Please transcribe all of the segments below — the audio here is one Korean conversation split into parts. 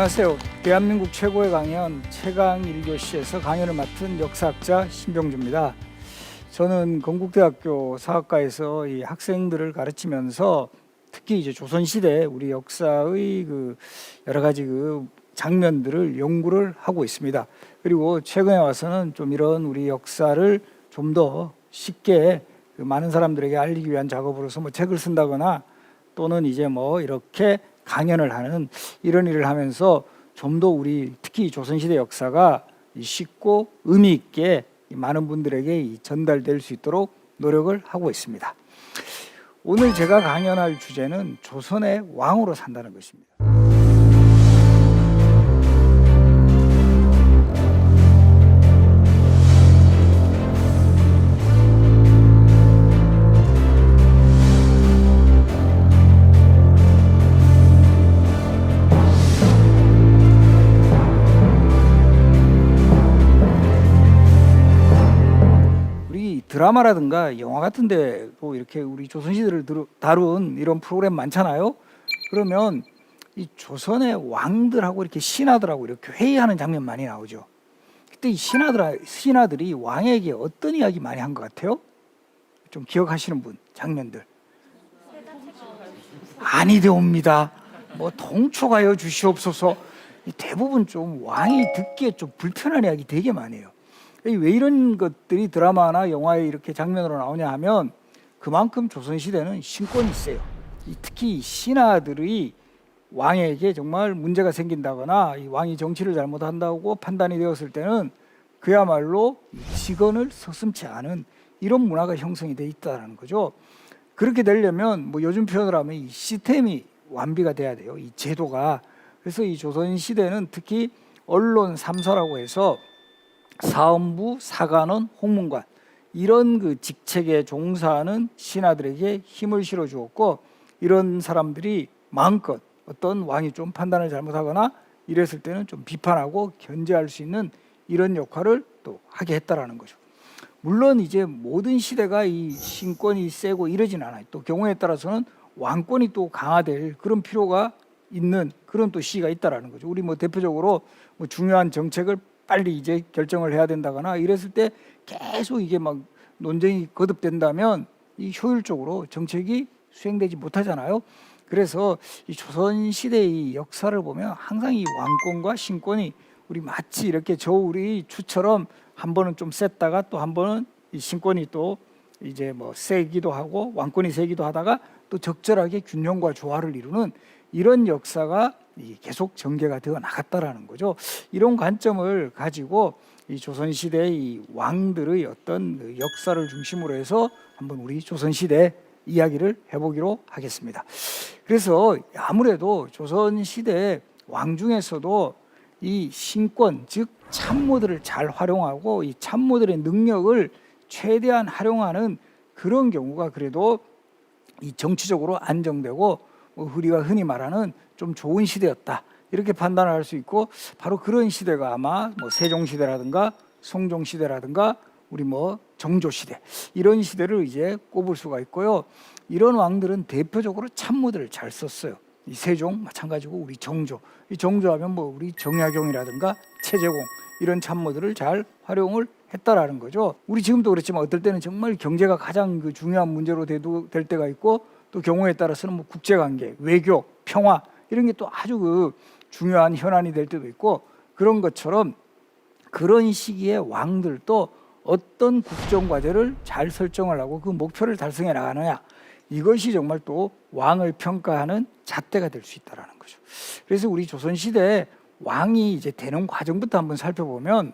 안녕하세요. 대한민국 최고의 강연 최강 1교시에서 강연을 맡은 역사학자 신병주입니다. 저는 건국대학교 사학과에서 이 학생들을 가르치면서 특히 이제 조선시대 우리 역사의 여러 가지 장면들을 연구를 하고 있습니다. 그리고 최근에 와서는 좀 이런 우리 역사를 좀 더 쉽게 많은 사람들에게 알리기 위한 작업으로서 책을 쓴다거나 또는 이제 이렇게 강연을 하는 이런 일을 하면서 좀 더 우리 특히 조선시대 역사가 쉽고 의미 있게 많은 분들에게 전달될 수 있도록 노력을 하고 있습니다. 오늘 제가 강연할 주제는 조선의 왕으로 산다는 것입니다. 드라마라든가 영화 같은 데도 이렇게 우리 조선시대를 다룬 이런 프로그램 많잖아요. 그러면 이 조선의 왕들하고 이렇게 신하들하고 이렇게 회의하는 장면 많이 나오죠. 그때 이 신하들이 왕에게 어떤 이야기 많이 한 것 같아요? 좀 기억하시는 분, 장면들. 아니되옵니다. 동초가여 주시옵소서. 대부분 좀 왕이 듣기에 좀 불편한 이야기 되게 많이 해요. 왜 이런 것들이 드라마나 영화에 이렇게 장면으로 나오냐 하면 그만큼 조선시대는 신권이 세요. 특히 신하들이 왕에게 정말 문제가 생긴다거나 이 왕이 정치를 잘못한다고 판단이 되었을 때는 그야말로 직언을 서슴지 않은 이런 문화가 형성이 돼 있다는 거죠. 그렇게 되려면 요즘 표현을 하면 이 시스템이 완비가 돼야 돼요. 이 제도가. 그래서 이 조선시대는 특히 언론 3사라고 해서 사헌부, 사관원, 홍문관 이런 직책에 종사하는 신하들에게 힘을 실어 주었고, 이런 사람들이 마음껏 어떤 왕이 좀 판단을 잘못하거나 이랬을 때는 좀 비판하고 견제할 수 있는 이런 역할을 또 하게 했다라는 거죠. 물론 이제 모든 시대가 이 신권이 세고 이러진 않아요. 또 경우에 따라서는 왕권이 또 강화될 그런 필요가 있는 그런 또 시기가 있다라는 거죠. 우리 대표적으로 중요한 정책을 빨리 이제 결정을 해야 된다거나 이랬을 때 계속 이게 논쟁이 거듭된다면 이 효율적으로 정책이 수행되지 못하잖아요. 그래서 이 조선시대의 역사를 보면 항상 이 왕권과 신권이 우리 마치 이렇게 저울이 추처럼 한 번은 좀 셌다가 또 한 번은 이 신권이 또 이제 세기도 하고 왕권이 세기도 하다가 또 적절하게 균형과 조화를 이루는 이런 역사가 계속 전개가 되어 나갔다라는 거죠. 이런 관점을 가지고 이 조선시대의 이 왕들의 어떤 역사를 중심으로 해서 한번 우리 조선시대 이야기를 해보기로 하겠습니다. 그래서 아무래도 조선시대 왕 중에서도 이 신권, 즉 참모들을 잘 활용하고 이 참모들의 능력을 최대한 활용하는 그런 경우가 그래도 이 정치적으로 안정되고 우리가 흔히 말하는 좀 좋은 시대였다 이렇게 판단을 할 수 있고, 바로 그런 시대가 아마 세종시대라든가 성종시대라든가 우리 정조시대 이런 시대를 이제 꼽을 수가 있고요. 이런 왕들은 대표적으로 참모들을 잘 썼어요. 이 세종 마찬가지고 우리 정조, 이 정조하면 우리 정약용이라든가 최재공 이런 참모들을 잘 활용을 했다라는 거죠. 우리 지금도 그렇지만 어떨 때는 정말 경제가 가장 중요한 문제로 될 때가 있고, 또 경우에 따라서는 국제관계, 외교, 평화 이런 게 또 아주 중요한 현안이 될 때도 있고, 그런 것처럼 그런 시기에 왕들도 어떤 국정과제를 잘 설정을 하고 그 목표를 달성해 나가느냐, 이것이 정말 또 왕을 평가하는 잣대가 될 수 있다는 거죠. 그래서 우리 조선시대 왕이 이제 되는 과정부터 한번 살펴보면,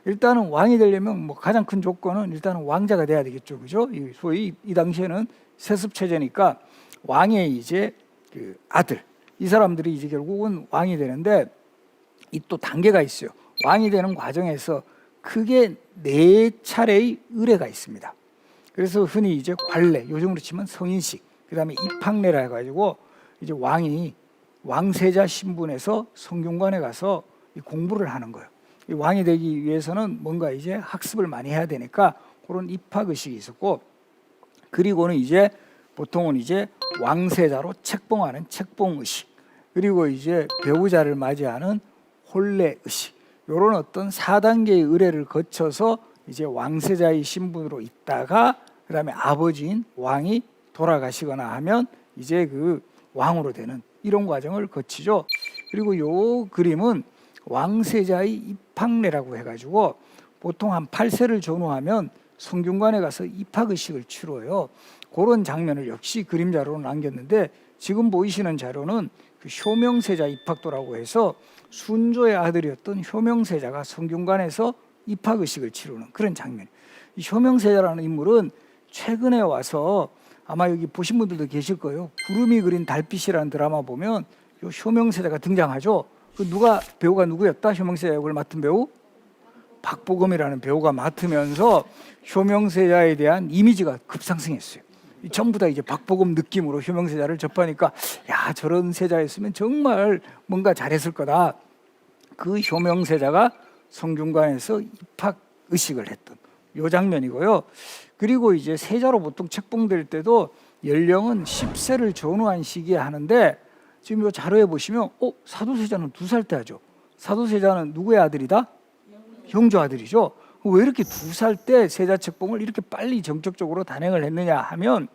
일단은 왕이 되려면 가장 큰 조건은 일단은 왕자가 돼야 되겠죠, 그죠? 소위 이 당시에는 세습 체제니까 왕의 이제 아들, 이 사람들이 이제 결국은 왕이 되는데, 이 또 단계가 있어요. 왕이 되는 과정에서 크게 4차례의 의례가 있습니다. 그래서 흔히 이제 관례, 요즘으로 치면 성인식, 그다음에 입학례라 해가지고 이제 왕이 왕세자 신분에서 성균관에 가서 공부를 하는 거예요. 이 왕이 되기 위해서는 뭔가 이제 학습을 많이 해야 되니까 그런 입학 의식이 있었고, 그리고는 이제 보통은 이제 왕세자로 책봉하는 책봉 의식, 그리고 이제 배우자를 맞이하는 혼례의식, 이런 어떤 4단계의 의례를 거쳐서 이제 왕세자의 신분으로 있다가 그다음에 아버지인 왕이 돌아가시거나 하면 이제 그 왕으로 되는 이런 과정을 거치죠. 그리고 요 그림은 왕세자의 입학례라고 해가지고 보통 한 8세를 전후하면 성균관에 가서 입학의식을 치러요. 그런 장면을 역시 그림자로 남겼는데, 지금 보이시는 자료는 그 효명세자 입학도라고 해서 순조의 아들이었던 효명세자가 성균관에서 입학의식을 치르는 그런 장면. 이 효명세자라는 인물은 최근에 와서 아마 여기 보신 분들도 계실 거예요. 구름이 그린 달빛이라는 드라마 보면 요 효명세자가 등장하죠. 그 배우가 누구였다? 효명세자 역을 맡은 배우 박보검이라는 배우가 맡으면서 효명세자에 대한 이미지가 급상승했어요. 전부 다 이제 박보검 느낌으로 효명세자를 접하니까, 야, 저런 세자였으면 정말 뭔가 잘했을 거다. 그 효명세자가 성균관에서 입학의식을 했던 요 장면이고요. 그리고 이제 세자로 보통 책봉될 때도 연령은 10세를 전후한 시기에 하는데, 지금 이 자료에 보시면 사도세자는 2살 때 하죠. 사도세자는 누구의 아들이다? 형조 아들이죠. 왜 이렇게 2살 때 세자 책봉을 이렇게 빨리 정적적으로 단행을 했느냐 하면,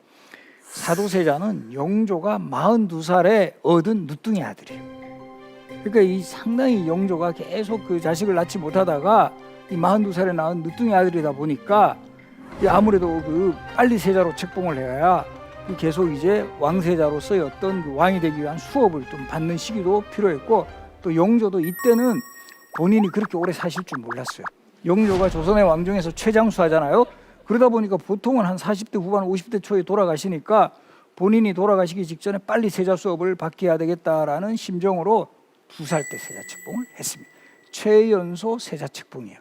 사도세자는 영조가 42살에 얻은 늦둥이 아들이에요. 그러니까 이 상당히 영조가 계속 그 자식을 낳지 못하다가 이 42살에 낳은 늦둥이 아들이다 보니까 아무래도 그 빨리 세자로 책봉을 해야 계속 이제 왕세자로서의 어떤 그 왕이 되기 위한 수업을 좀 받는 시기도 필요했고, 또 영조도 이때는 본인이 그렇게 오래 사실 줄 몰랐어요. 영조가 조선의 왕중에서 최장수하잖아요. 그러다 보니까 보통은 한 40대 후반 50대 초에 돌아가시니까 본인이 돌아가시기 직전에 빨리 세자 수업을 받게 해야 되겠다라는 심정으로 2살 때 세자 책봉을 했습니다. 최연소 세자 책봉이에요.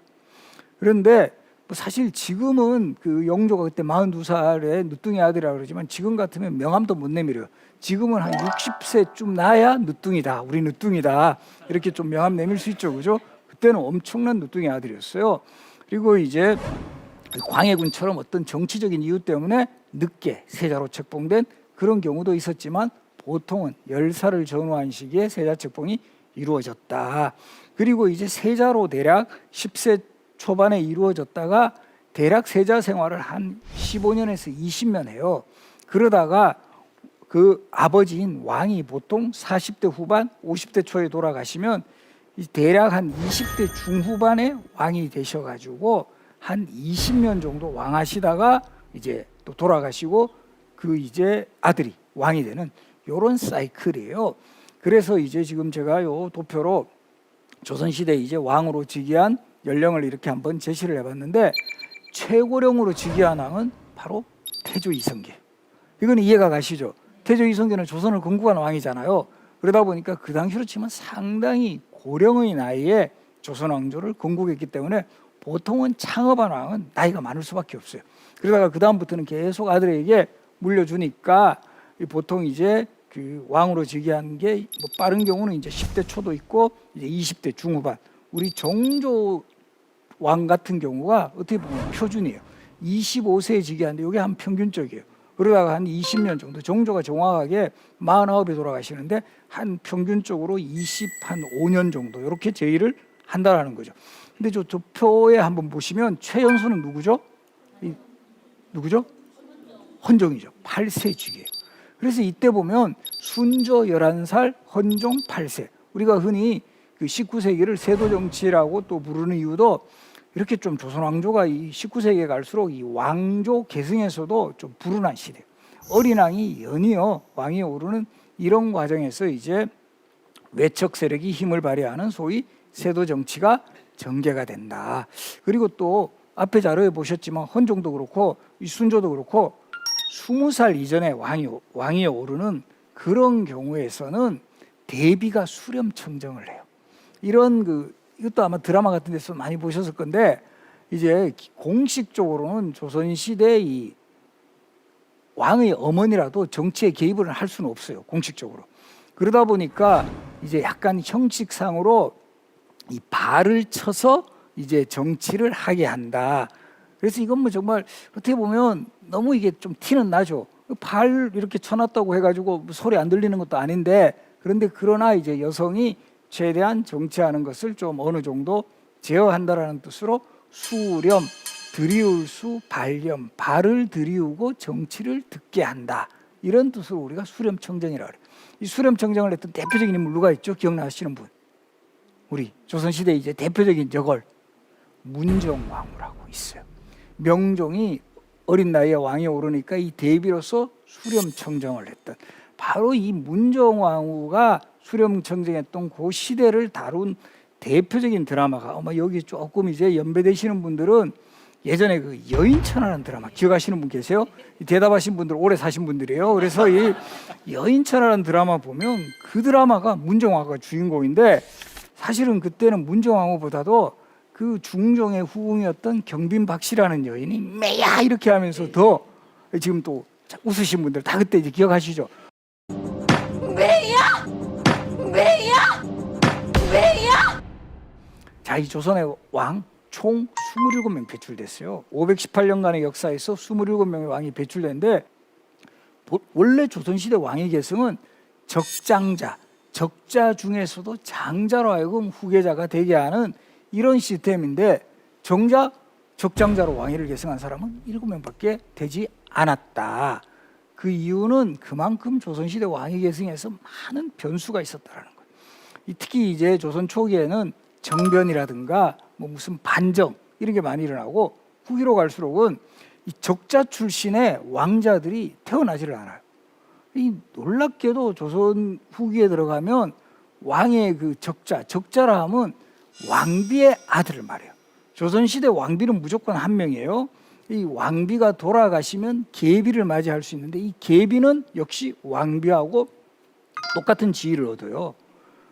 그런데 사실 지금은 그 영조가 그때 42살에 늦둥이 아들이라고 그러지만 지금 같으면 명함도 못 내밀어요. 지금은 한 60세쯤 나야 늦둥이다, 우리 늦둥이다, 이렇게 좀 명함 내밀 수 있죠, 그죠? 그때는 엄청난 늦둥이 아들이었어요. 그리고 이제 광해군처럼 어떤 정치적인 이유 때문에 늦게 세자로 책봉된 그런 경우도 있었지만, 보통은 10살을 전후한 시기에 세자 책봉이 이루어졌다. 그리고 이제 세자로 대략 10세 초반에 이루어졌다가 대략 세자 생활을 한 15년에서 20년 해요. 그러다가 그 아버지인 왕이 보통 40대 후반 50대 초에 돌아가시면 대략 한 20대 중후반에 왕이 되셔가지고 한 20년 정도 왕하시다가 이제 또 돌아가시고 그 이제 아들이 왕이 되는 요런 사이클이에요. 그래서 이제 지금 제가 요 도표로 조선시대 이제 왕으로 즉위한 연령을 이렇게 한번 제시를 해봤는데, 최고령으로 즉위한 왕은 바로 태조 이성계. 이건 이해가 가시죠? 태조 이성계는 조선을 건국한 왕이잖아요. 그러다 보니까 그 당시로 치면 상당히 고령의 나이에 조선 왕조를 건국했기 때문에 보통은 창업한 왕은 나이가 많을 수밖에 없어요. 그러다가 그 다음부터는 계속 아들에게 물려주니까 보통 이제 그 왕으로 즉위한 게 뭐 빠른 경우는 이제 10대 초도 있고 이제 20대 중후반. 우리 정조 왕 같은 경우가 어떻게 보면 표준이에요. 25세에 즉위하는데 이게 한 평균적이에요. 그러다가 한 20년 정도, 정조가 정확하게 49에 돌아가시는데 한 평균적으로 25년 정도 이렇게 제의를 한다라는 거죠. 근데 저 표에 한번 보시면 최연소는 누구죠? 누구죠? 헌종이죠. 8세 즉위예요. 그래서 이때 보면 순조 11살, 헌종 8세. 우리가 흔히 그 19세기를 세도정치라고 또 부르는 이유도 이렇게 좀 조선 왕조가 이 19세기에 갈수록 이 왕조 계승에서도 좀 불운한 시대. 어린 왕이 연이어 왕이 오르는 이런 과정에서 이제 외척 세력이 힘을 발휘하는 소위 세도정치가 전개가 된다. 그리고 또 앞에 자료에 보셨지만 헌종도 그렇고 이 순조도 그렇고 20살 이전에 왕이 오르는 그런 경우에서는 대비가 수렴청정을 해요. 이것도 아마 드라마 같은 데서 많이 보셨을 건데, 이제 공식적으로는 조선시대 이 왕의 어머니라도 정치에 개입을 할 수는 없어요, 공식적으로. 그러다 보니까 이제 약간 형식상으로 이 발을 쳐서 이제 정치를 하게 한다. 그래서 이건 뭐 정말 어떻게 보면 너무 이게 좀 티는 나죠. 발 이렇게 쳐놨다고 해가지고 소리 안 들리는 것도 아닌데, 그런데 그러나 이제 여성이 최대한 정치하는 것을 좀 어느 정도 제어한다라는 뜻으로 수렴, 들이울 수, 발렴, 발을 들이우고 정치를 듣게 한다. 이런 뜻으로 우리가 수렴청정이라고 그래요. 이 수렴청정을 했던 대표적인 인물 누가 있죠? 기억나시는 분? 우리 조선시대 이제 대표적인 저걸 문정왕후라고 있어요. 명종이 어린 나이에 왕에 오르니까 이 대비로서 수렴청정을 했던 바로 이 문정왕후가 수렴청정했던 그 시대를 다룬 대표적인 드라마가 아마 여기 조금 이제 연배되시는 분들은 예전에 그 여인천하라는 드라마 기억하시는 분 계세요? 대답하신 분들 오래 사신 분들이에요. 그래서 이 여인천하라는 드라마 보면 그 드라마가 문정왕후가 주인공인데 사실은 그때는 문정왕후보다도 그 중종의 후궁이었던 경빈박씨라는 여인이 매야 이렇게 하면서 더 지금 또 웃으신 분들 다 그때 이제 기억하시죠? 매야! 매야! 매야! 자, 이 조선의 왕 총 27명 배출됐어요. 518년간의 역사에서 27명의 왕이 배출됐는데 원래 조선시대 왕의 계승은 적장자, 적자 중에서도 장자로 하여금 후계자가 되게 하는 이런 시스템인데 정작 적장자로 왕위를 계승한 사람은 7명밖에 되지 않았다. 그 이유는 그만큼 조선시대 왕위 계승에서 많은 변수가 있었다는 거예요. 특히 이제 조선 초기에는 정변이라든가 뭐 무슨 반정 이런 게 많이 일어나고 후기로 갈수록은 이 적자 출신의 왕자들이 태어나지를 않아요. 이 놀랍게도 조선 후기에 들어가면 왕의 그 적자라 하면 왕비의 아들을 말해요. 조선시대 왕비는 무조건 한 명이에요. 이 왕비가 돌아가시면 계비를 맞이할 수 있는데 이 계비는 역시 왕비하고 똑같은 지위를 얻어요.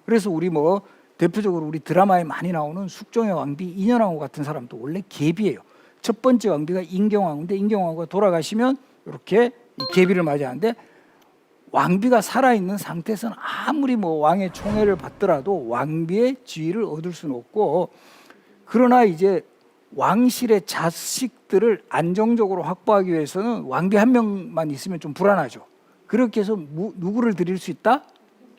그래서 우리 뭐 대표적으로 우리 드라마에 많이 나오는 숙종의 왕비 인현왕후 같은 사람도 원래 계비예요. 첫 번째 왕비가 인경왕후인데 인경왕후가 돌아가시면 이렇게 이 계비를 맞이하는데 왕비가 살아있는 상태에서는 아무리 뭐 왕의 총애를 받더라도 왕비의 지위를 얻을 수는 없고 그러나 이제 왕실의 자식들을 안정적으로 확보하기 위해서는 왕비 한 명만 있으면 좀 불안하죠. 그렇게 해서 누구를 드릴 수 있다?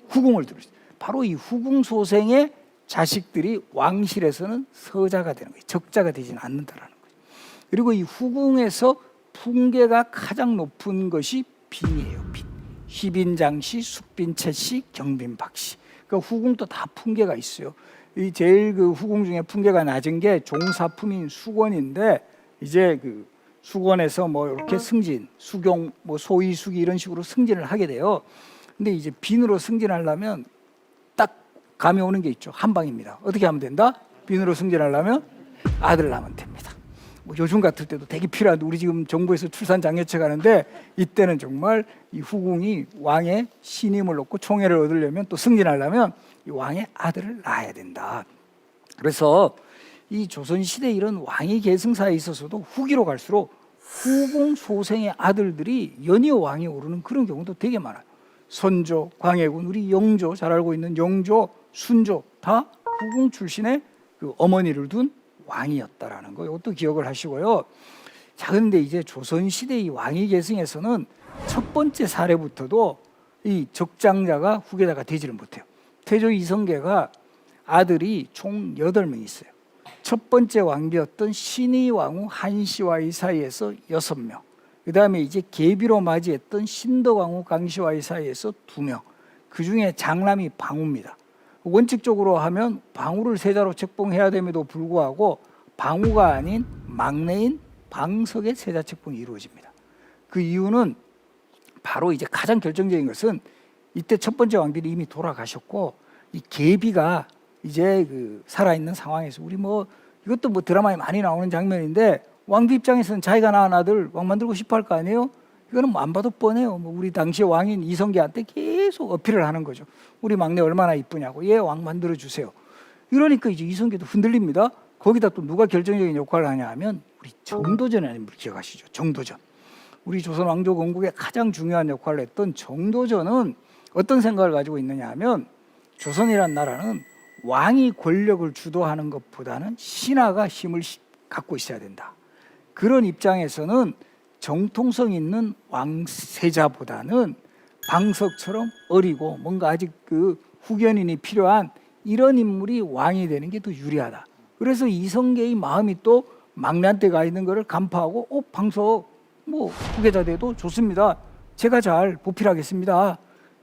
후궁을 드릴 수 있다. 바로 이 후궁 소생의 자식들이 왕실에서는 서자가 되는 거예요. 적자가 되지는 않는다라는 거예요. 그리고 이 후궁에서 풍계가 가장 높은 것이 빈이에요. 빈. 휘빈장씨, 숙빈채씨, 경빈박씨. 그러니까 후궁도 다 풍계가 있어요. 이 제일 그 후궁 중에 풍계가 낮은 게 종사품인 수건인데 이제 그 수건에서 뭐 이렇게 승진, 수경, 뭐 소위 수기 이런 식으로 승진을 하게 돼요. 근데 이제 빈으로 승진하려면 딱 감이 오는 게 있죠. 한방입니다. 어떻게 하면 된다? 빈으로 승진하려면 아들을 낳으면 됩니다. 뭐 요즘 같을 때도 되게 필요한데 우리 지금 정부에서 출산장려책 하는데 이때는 정말 이 후궁이 왕의 신임을 얻고 총애를 얻으려면 또 승진하려면 이 왕의 아들을 낳아야 된다. 그래서 이 조선시대 이런 왕위 계승사에 있어서도 후기로 갈수록 후궁 소생의 아들들이 연이어 왕에 오르는 그런 경우도 되게 많아요. 선조, 광해군, 우리 영조 잘 알고 있는 영조, 순조 다 후궁 출신의 그 어머니를 둔 왕이었다라는 거 이것도 기억을 하시고요. 자, 그런데 이제 조선시대 이 왕위 계승에서는 첫 번째 사례부터도 이 적장자가 후계자가 되지를 못해요. 태조 이성계가 아들이 총 8명 있어요. 첫 번째 왕비였던 신의왕후 한씨와의 사이에서 6명. 그 다음에 이제 계비로 맞이했던 신덕왕후 강씨와의 사이에서 2명. 그 중에 장남이 방후입니다. 원칙적으로 하면 방후를 세자로 책봉해야 됨에도 불구하고 방후가 아닌 막내인 방석의 세자 책봉이 이루어집니다. 그 이유는 바로 이제 가장 결정적인 것은 이때 첫 번째 왕비는 이미 돌아가셨고 이 계비가 이제 그 살아있는 상황에서 우리 뭐 이것도 뭐 드라마에 많이 나오는 장면인데 왕비 입장에서는 자기가 낳은 아들 왕 만들고 싶어 할 거 아니에요? 이거는 뭐 안 봐도 뻔해요. 뭐 우리 당시 왕인 이성계한테 계속 어필을 하는 거죠. 우리 막내 얼마나 이쁘냐고. 얘 왕 만들어 주세요. 이러니까 이제 이성계도 흔들립니다. 거기다 또 누가 결정적인 역할을 하냐 하면 우리 정도전 아닙니까? 기억하시죠? 정도전. 우리 조선 왕조 건국에 가장 중요한 역할을 했던 정도전은 어떤 생각을 가지고 있느냐 하면 조선이란 나라는 왕이 권력을 주도하는 것보다는 신하가 힘을 갖고 있어야 된다. 그런 입장에서는 정통성 있는 왕세자보다는 방석처럼 어리고 뭔가 아직 그 후견인이 필요한 이런 인물이 왕이 되는 게 더 유리하다. 그래서 이성계의 마음이 또 막내한테 가 있는 거를 간파하고 방석 뭐 후계자 돼도 좋습니다. 제가 잘 보필하겠습니다.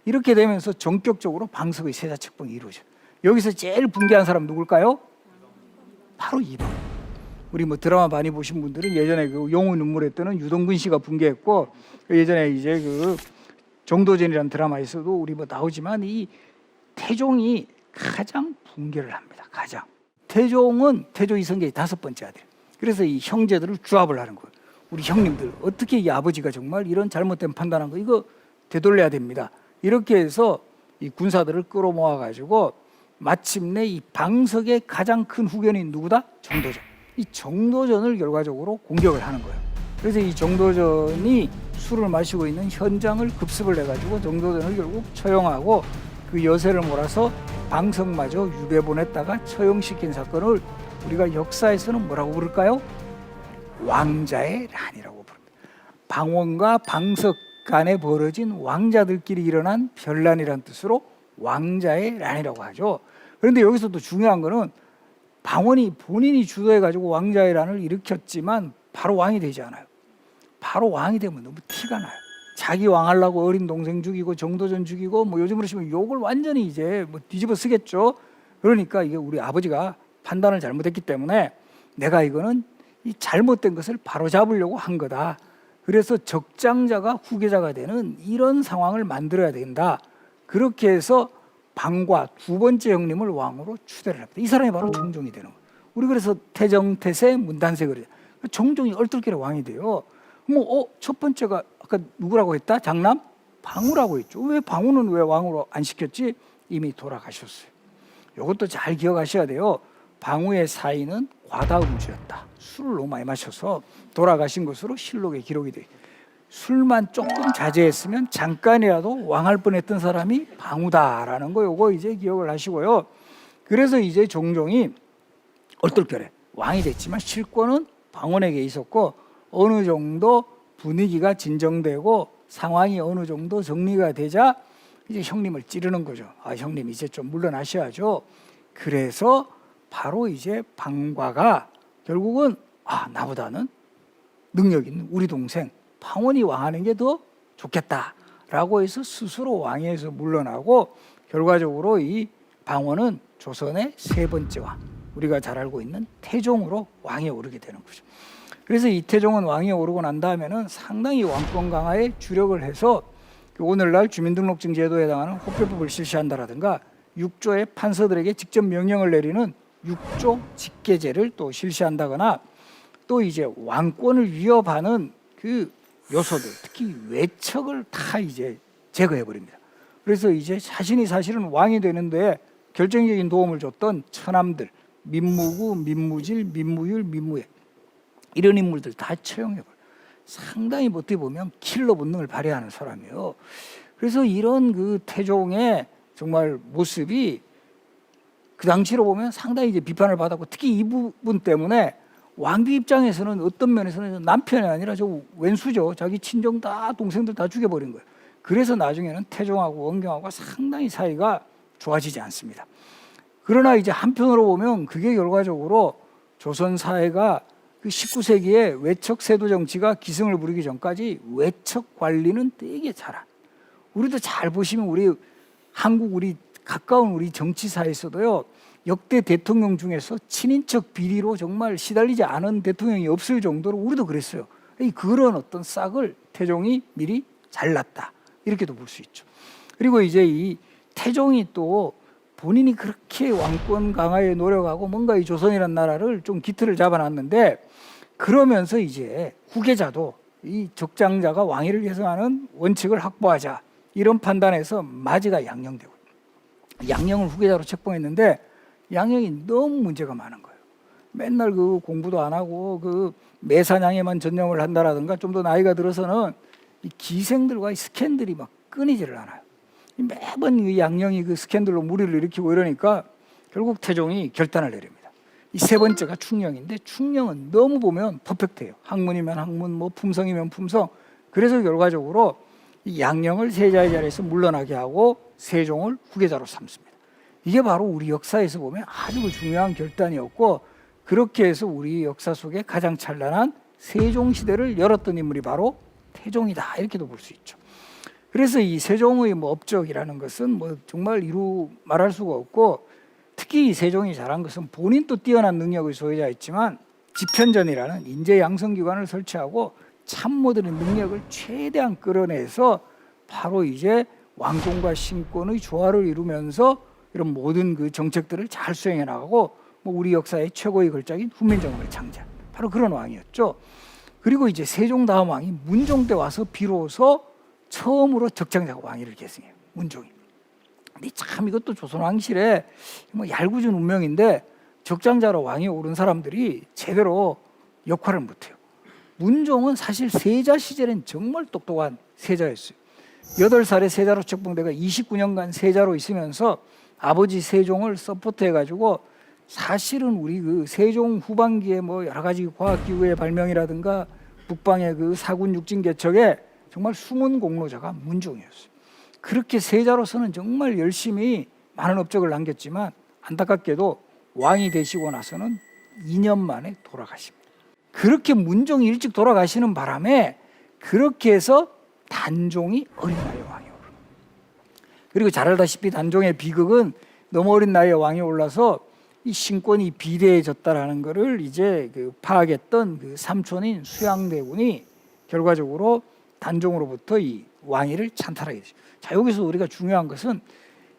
이렇게 되면서 전격적으로 방석의 세자책봉이 이루어져요. 여기서 제일 붕괴한 사람 누굴까요? 바로 이방. 우리 뭐 드라마 많이 보신 분들은 예전에 그 영웅 눈물에 뜨는 유동근 씨가 붕괴했고, 예전에 이제 그 정도전이라는 드라마에서도 우리 뭐 나오지만 이 태종이 가장 붕괴를 합니다. 가장. 태종은 태조 이성계의 5번째 아들. 그래서 이 형제들을 규합을 하는 거예요. 우리 형님들 어떻게 이 아버지가 정말 이런 잘못된 판단한 거 이거 되돌려야 됩니다. 이렇게 해서 이 군사들을 끌어모아 가지고 마침내 이 방석의 가장 큰 후견인 누구다? 정도전. 이 정도전을 결과적으로 공격을 하는 거예요. 그래서 이 정도전이 술을 마시고 있는 현장을 급습을 해가지고 정도전을 결국 처형하고 그 여세를 몰아서 방석마저 유배 보냈다가 처형시킨 사건을 우리가 역사에서는 뭐라고 부를까요? 왕자의 난이라고 부릅니다. 방원과 방석 간에 벌어진 왕자들끼리 일어난 변란이라는 뜻으로 왕자의 난이라고 하죠. 그런데 여기서 또 중요한 거는 방원이 본인이 주도해가지고 왕자의 난을 일으켰지만 바로 왕이 되지 않아요. 바로 왕이 되면 너무 티가 나요. 자기 왕하려고 어린 동생 죽이고 정도전 죽이고 뭐 요즘으로 치면 욕을 완전히 이제 뭐 뒤집어 쓰겠죠. 그러니까 이게 우리 아버지가 판단을 잘못했기 때문에 내가 이거는 이 잘못된 것을 바로잡으려고 한 거다. 그래서 적장자가 후계자가 되는 이런 상황을 만들어야 된다. 그렇게 해서 방과 2번째 형님을 왕으로 추대를 합니다. 이 사람이 바로 정종이 되는 거예요. 우리 그래서 태정, 태세, 문단세 그래요. 정종이 얼떨결에 왕이 돼요. 첫 번째가 아까 누구라고 했다? 장남? 방우라고 했죠. 왜 방우는 왜 왕으로 안 시켰지? 이미 돌아가셨어요. 이것도 잘 기억하셔야 돼요. 방우의 사인은 과다음주였다. 술을 너무 많이 마셔서 돌아가신 것으로 실록에 기록이 돼요. 술만 조금 자제했으면 잠깐이라도 왕할 뻔했던 사람이 방우다라는 거 요거 이제 기억을 하시고요. 그래서 이제 종종이 얼떨결에 왕이 됐지만 실권은 방원에게 있었고 어느 정도 분위기가 진정되고 상황이 어느 정도 정리가 되자 이제 형님을 찌르는 거죠. 형님 이제 좀 물러나셔야죠. 그래서 바로 이제 방과가 결국은 나보다는 능력 있는 우리 동생 방원이 왕하는 게 더 좋겠다라고 해서 스스로 왕위에서 물러나고 결과적으로 이 방원은 조선의 3번째 왕, 우리가 잘 알고 있는 태종으로 왕에 오르게 되는 거죠. 그래서 이 태종은 왕에 오르고 난 다음에는 상당히 왕권 강화에 주력을 해서 오늘날 주민등록증 제도에 해당하는 호표법을 실시한다라든가 6조의 판서들에게 직접 명령을 내리는 6조 직계제를 또 실시한다거나 또 이제 왕권을 위협하는 그 요소들, 특히 외척을 다 이제 제거해 버립니다. 그래서 이제 자신이 사실은 왕이 되는데 결정적인 도움을 줬던 처남들, 민무구, 민무질, 민무율, 민무예 이런 인물들 다 처형해 버려요. 상당히 어떻게 보면 킬러 본능을 발휘하는 사람이에요. 그래서 이런 그 태종의 정말 모습이 그 당시로 보면 상당히 이제 비판을 받았고 특히 이 부분 때문에 왕비 입장에서는 어떤 면에서는 남편이 아니라 저 왼수죠. 자기 친정 다 동생들 다 죽여버린 거예요. 그래서 나중에는 태종하고 원경하고 상당히 사이가 좋아지지 않습니다. 그러나 이제 한편으로 보면 그게 결과적으로 조선 사회가 그 19세기에 외척 세도 정치가 기승을 부리기 전까지 외척 관리는 되게 잘한. 우리도 잘 보시면 우리 한국 우리 가까운 우리 정치사에서도요. 역대 대통령 중에서 친인척 비리로 정말 시달리지 않은 대통령이 없을 정도로 우리도 그랬어요. 그런 어떤 싹을 태종이 미리 잘랐다. 이렇게도 볼 수 있죠. 그리고 이제 이 태종이 또 본인이 그렇게 왕권 강화에 노력하고 뭔가 이 조선이라는 나라를 좀 기틀을 잡아놨는데 그러면서 이제 후계자도 이 적장자가 왕위를 계승하는 원칙을 확보하자 이런 판단에서 마지가 양녕되고 양녕을 후계자로 책봉했는데 양녕이 너무 문제가 많은 거예요. 맨날 그 공부도 안 하고 그 매사냥에만 전념을 한다라든가 좀 더 나이가 들어서는 이 기생들과의 스캔들이 막 끊이지를 않아요. 매번 이 양녕이 그 스캔들로 무리를 일으키고 이러니까 결국 태종이 결단을 내립니다. 이 3번째가 충녕인데 충녕은 너무 보면 퍼펙트해요. 학문이면 학문, 뭐 품성이면 품성. 그래서 결과적으로 이 양령을 세자의 자리에서 물러나게 하고 세종을 후계자로 삼습니다. 이게 바로 우리 역사에서 보면 아주 중요한 결단이었고, 그렇게 해서 우리 역사 속에 가장 찬란한 세종시대를 열었던 인물이 바로 태종이다, 이렇게도 볼 수 있죠. 그래서 이 세종의 업적이라는 것은 정말 이루 말할 수가 없고, 특히 이 세종이 잘한 것은 본인도 뛰어난 능력의 소유자였지만 집현전이라는 인재 양성기관을 설치하고 참모들의 능력을 최대한 끌어내서 바로 이제 왕권과 신권의 조화를 이루면서 이런 모든 그 정책들을 잘 수행해 나가고 우리 역사의 최고의 걸작인 훈민정음을 창제한 바로 그런 왕이었죠. 그리고 이제 세종 다음 왕이 문종 때 와서 비로소 처음으로 적장자가 왕위를 계승해요. 문종이. 근데 참 이것도 조선 왕실의 얄궂은 운명인데, 적장자로 왕위에 오른 사람들이 제대로 역할을 못해요. 문종은 사실 세자 시절엔 정말 똑똑한 세자였어요. 8살에 세자로 책봉돼가 29년간 세자로 있으면서 아버지 세종을 서포트해가지고, 사실은 우리 그 세종 후반기에 여러 가지 과학기구의 발명이라든가 북방의 그 사군 육진 개척에 정말 숨은 공로자가 문종이었어요. 그렇게 세자로서는 정말 열심히 많은 업적을 남겼지만 안타깝게도 왕이 되시고 나서는 2년 만에 돌아가십니다. 그렇게 문종이 일찍 돌아가시는 바람에 그렇게 해서 단종이 어린 나이에 왕이 오릅니다. 그리고 잘 알다시피 단종의 비극은 너무 어린 나이에 왕이 올라서 이 신권이 비대해졌다라는 것을 이제 파악했던 그 삼촌인 수양대군이 결과적으로 단종으로부터 이 왕위를 찬탈하게 되죠. 자, 여기서 우리가 중요한 것은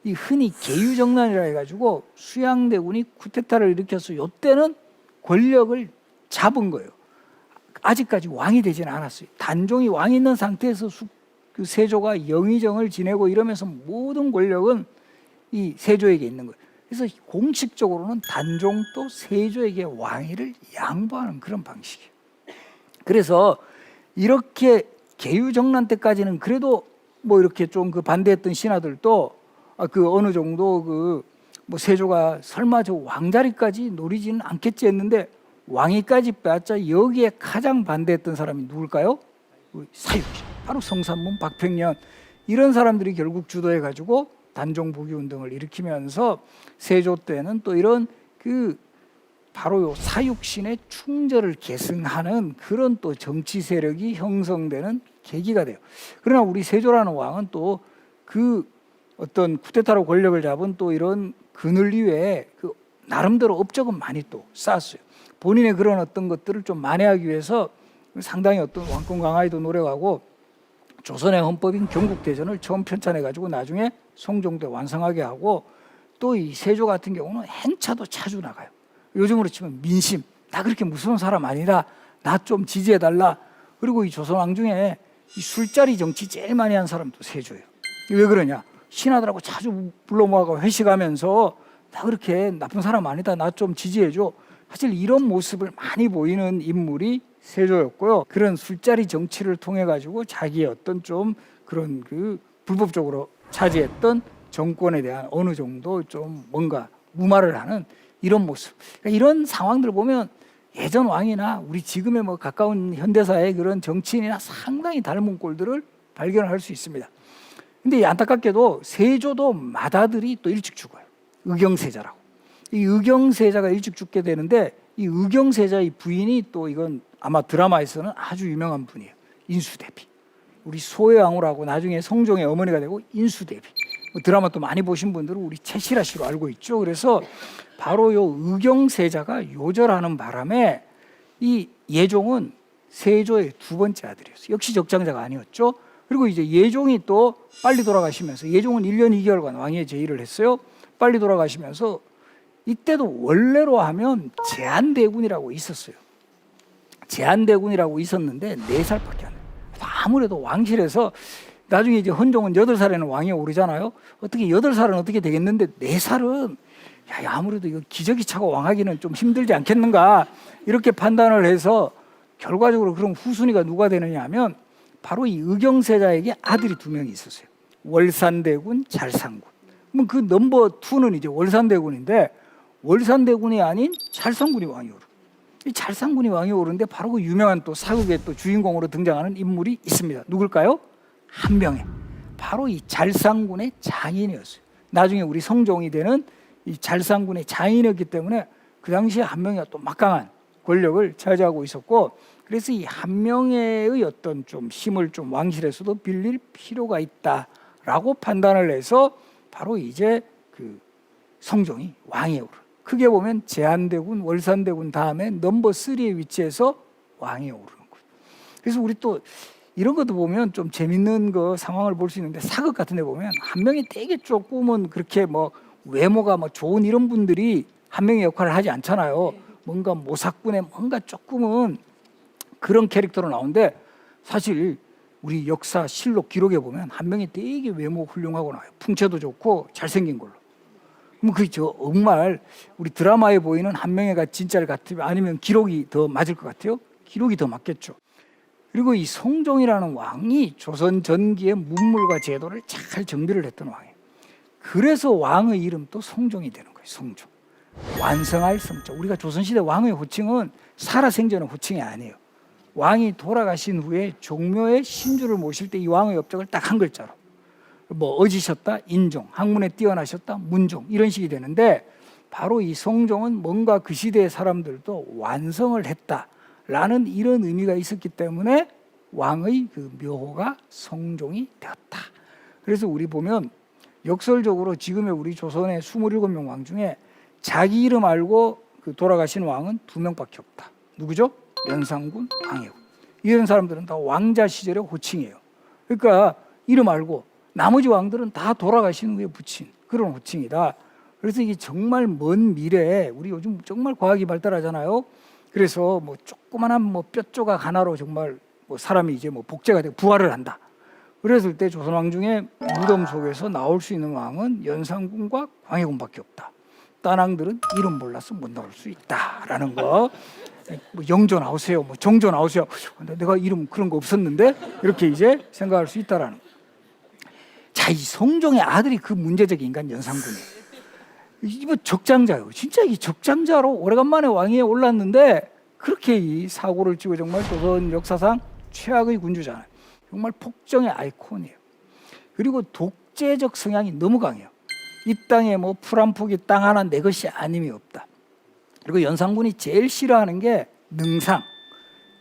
이 흔히 계유정난이라 해가지고 수양대군이 쿠데타를 일으켜서 이때는 권력을 잡은 거예요. 아직까지 왕이 되지는 않았어요. 단종이 왕이 있는 상태에서 그 세조가 영의정을 지내고 이러면서 모든 권력은 이 세조에게 있는 거예요. 그래서 공식적으로는 단종도 세조에게 왕위를 양보하는 그런 방식이에요. 그래서 이렇게 계유정난 때까지는 그래도 이렇게 좀 반대했던 신하들도 그 어느 정도 세조가 설마 저 왕자리까지 노리지는 않겠지 했는데, 왕위까지 빼앗자 여기에 가장 반대했던 사람이 누굴까요? 사육신, 바로 성산문, 박평년, 이런 사람들이 결국 주도해가지고 단종 복위 운동을 일으키면서 세조 때는 또 이런 바로 요 사육신의 충절을 계승하는 그런 또 정치 세력이 형성되는 계기가 돼요. 그러나 우리 세조라는 왕은 또 그 어떤 쿠데타로 권력을 잡은 또 이런 그늘 이외에 나름대로 업적은 많이 또 쌓았어요. 본인의 그런 어떤 것들을 좀 만회하기 위해서 상당히 어떤 왕권 강화에도 노력하고, 조선의 헌법인 경국대전을 처음 편찬해가지고 나중에 성종대 완성하게 하고, 또 이 세조 같은 경우는 행차도 자주 나가요. 요즘으로 치면 민심, 나 그렇게 무서운 사람 아니다, 나 좀 지지해달라. 그리고 이 조선 왕 중에 이 술자리 정치 제일 많이 한 사람도 세조예요. 왜 그러냐? 신하들하고 자주 불러 모아가 회식하면서 나 그렇게 나쁜 사람 아니다, 나 좀 지지해줘. 사실 이런 모습을 많이 보이는 인물이 세조였고요. 그런 술자리 정치를 통해 가지고 자기의 어떤 좀 그런 불법적으로 차지했던 정권에 대한 어느 정도 좀 뭔가 무마를 하는 이런 모습. 그러니까 이런 상황들을 보면 예전 왕이나 우리 지금의 가까운 현대사의 그런 정치인이나 상당히 닮은 꼴들을 발견할 수 있습니다. 근데 안타깝게도 세조도 맏아들이 또 일찍 죽어요. 의경세자라고. 이 의경세자가 일찍 죽게 되는데, 이 의경세자의 부인이 또 이건 아마 드라마에서는 아주 유명한 분이에요. 인수대비. 우리 소혜왕후라고 나중에 성종의 어머니가 되고 인수대비. 드라마 또 많이 보신 분들은 우리 최실아 씨로 알고 있죠. 그래서 바로 요 의경세자가 요절하는 바람에 이 예종은 세조의 두 번째 아들이었어요. 역시 적장자가 아니었죠. 그리고 이제 예종이 또 빨리 돌아가시면서, 예종은 1년 2개월간 왕위에 제의를 했어요. 빨리 돌아가시면서 이때도 원래로 하면 제한대군이라고 있었어요. 제한대군이라고 있었는데 4살밖에 안 돼요. 아무래도 왕실에서 나중에 이제 헌종은 8살에는 왕위에 오르잖아요. 어떻게 8살은 어떻게 되겠는데 4살은 아무래도 이거 기저귀 차고 왕하기는 좀 힘들지 않겠는가, 이렇게 판단을 해서 결과적으로 그럼 후순위가 누가 되느냐 하면 바로 이 의경세자에게 아들이 2명이 있었어요. 월산대군, 잘상군. 그럼 그 넘버 2는 이제 월산대군인데, 월산대군이 아닌 잘상군이 왕이 오르. 이 잘상군이 왕이 오르는데 바로 그 유명한 또 사극의 또 주인공으로 등장하는 인물이 있습니다. 누굴까요? 한명회, 바로 이 잘상군의 장인이었어요. 나중에 우리 성종이 되는 이 잘상군의 장인이었기 때문에 그 당시에 한명회가 또 막강한 권력을 차지하고 있었고, 그래서 이 한명회의 어떤 좀 힘을 좀 왕실에서도 빌릴 필요가 있다라고 판단을 해서 바로 이제 그 성종이 왕에 오르. 크게 보면 제한대군, 월산대군 다음에 넘버 3의 위치에서 왕에 오르는 거예요. 그래서 우리 또 이런 것도 보면 좀 재밌는 그 상황을 볼 수 있는데, 사극 같은 데 보면 한명이 되게 조금은 그렇게 뭐 외모가 뭐 좋은 이런 분들이 한명의 역할을 하지 않잖아요. 뭔가 모사꾼의 뭔가 조금은 그런 캐릭터로 나오는데, 사실 우리 역사 실록 기록에 보면 한명이 되게 외모 훌륭하고 나와요. 풍채도 좋고 잘생긴 걸로. 그럼 그저 정말 우리 드라마에 보이는 한명회가 진짜를 같으면, 아니면 기록이 더 맞을 것 같아요? 기록이 더 맞겠죠. 그리고 이 성종이라는 왕이 조선 전기의 문물과 제도를 잘 정비를 했던 왕이에요. 그래서 왕의 이름도 성종이 되는 거예요. 성종. 완성할 성자. 우리가 조선시대 왕의 호칭은 살아생전의 호칭이 아니에요. 왕이 돌아가신 후에 종묘에 신주를 모실 때 이 왕의 업적을 딱 한 글자로, 뭐 어지셨다 인종, 학문에 뛰어나셨다 문종, 이런 식이 되는데, 바로 이 성종은 뭔가 그 시대의 사람들도 완성을 했다라는 이런 의미가 있었기 때문에 왕의 그 묘호가 성종이 되었다. 그래서 우리 보면 역설적으로 지금의 우리 조선의 27명 왕 중에 자기 이름 알고 그 돌아가신 왕은 2명밖에 없다. 누구죠? 연산군, 광해군. 이런 사람들은 다 왕자 시절의 호칭이에요. 그러니까 이름 알고 나머지 왕들은 다 돌아가신 후에 붙인 그런 호칭이다. 그래서 이게 정말 먼 미래에, 우리 요즘 정말 과학이 발달하잖아요. 그래서 뭐 조그만한 뭐 뼈 조각 하나로 정말 뭐 사람이 이제 뭐 복제가 되고 부활을 한다. 그랬을 때 조선 왕 중에 무덤 속에서 나올 수 있는 왕은 연산군과 광해군밖에 없다. 딴 왕들은 이름 몰라서 못 나올 수 있다라는 거. 뭐 영조 나오세요, 뭐 정조 나오세요. 내가 이름 그런 거 없었는데, 이렇게 이제 생각할 수 있다라는 거. 자, 이 성종의 아들이 그 문제적 인간 연산군이에요. 이거 적장자예요. 진짜 이 적장자로 오래간만에 왕위에 올랐는데 그렇게 이 사고를 치고 정말 조선 역사상 최악의 군주잖아요. 정말 폭정의 아이콘이에요. 그리고 독재적 성향이 너무 강해요. 이 땅에 뭐 풀 한 포기 땅 하나 내 것이 아님이 없다. 그리고 연산군이 제일 싫어하는 게 능상,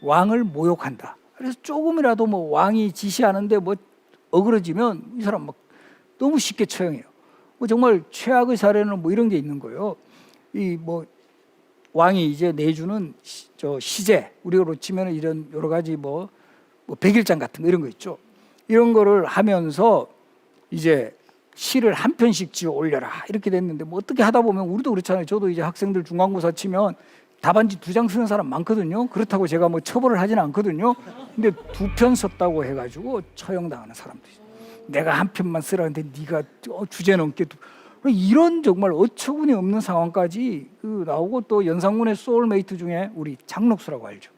왕을 모욕한다. 그래서 조금이라도 뭐 왕이 지시하는데 뭐 어그러지면 이 사람 막 너무 쉽게 처형해요. 뭐 정말 최악의 사례는 뭐 이런 게 있는 거예요. 이 뭐 왕이 이제 내주는 시제, 우리로 치면 이런 여러 가지 뭐 백일장 같은 거 이런 거 있죠. 이런 거를 하면서 이제 시를 한 편씩 지어 올려라 이렇게 됐는데, 뭐 어떻게 하다 보면 우리도 그렇잖아요. 저도 이제 학생들 중간고사 치면 답안지 2장 쓰는 사람 많거든요. 그렇다고 제가 뭐 처벌을 하지는 않거든요. 근데 2편 썼다고 해가지고 처형당하는 사람도 있어요. 내가 한 편만 쓰라는데 네가 주제 넘게 이런 정말 어처구니 없는 상황까지 나오고, 또 연산군의 소울메이트 중에 우리 장록수라고 알죠.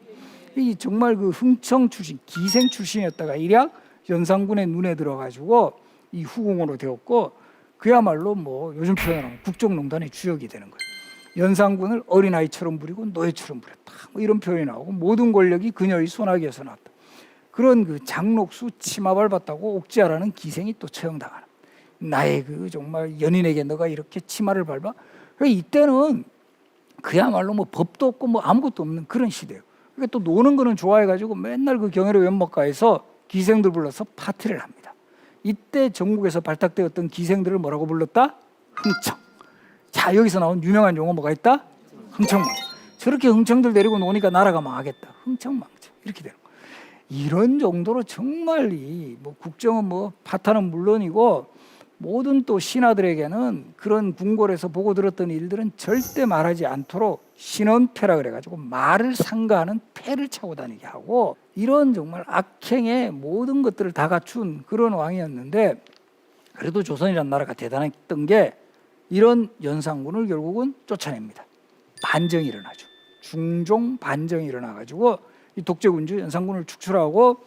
이 정말 그 흥청 출신, 기생 출신이었다가 일약 연산군의 눈에 들어가지고 이 후궁으로 되었고, 그야말로 뭐 요즘 표현하면 국정농단의 주역이 되는 거예요. 연산군을 어린아이처럼 부리고 노예처럼 부렸다, 뭐 이런 표현이 나오고, 모든 권력이 그녀의 손아귀에서 나왔다. 그런 그 장록수 치마 밟았다고 옥지아라는 기생이 또 처형당하는, 나의 그 정말 연인에게 너가 이렇게 치마를 밟아? 그러니까 이때는 그야말로 뭐 법도 없고 뭐 아무것도 없는 그런 시대예요. 그러니까 또 노는 거는 좋아해가지고 맨날 그 경혜로 연못가에서 기생들 불러서 파티를 합니다. 이때 전국에서 발탁되었던 기생들을 뭐라고 불렀다? 흥청. 자, 여기서 나온 유명한 용어 뭐가 있다? 흥청망청. 저렇게 흥청들 데리고 노니까 나라가 망하겠다. 흥청망청. 이렇게 되는 거예요. 이런 정도로 정말 뭐 국정은 뭐 파탄은 물론이고, 모든 또 신하들에게는 그런 궁궐에서 보고 들었던 일들은 절대 말하지 않도록 신원패라 그래가지고 말을 상가하는 패를 차고 다니게 하고, 이런 정말 악행의 모든 것들을 다 갖춘 그런 왕이었는데, 그래도 조선이라는 나라가 대단했던 게 이런 연산군을 결국은 쫓아냅니다. 반정이 일어나죠. 중종 반정이 일어나가지고 이 독재군주 연산군을 축출하고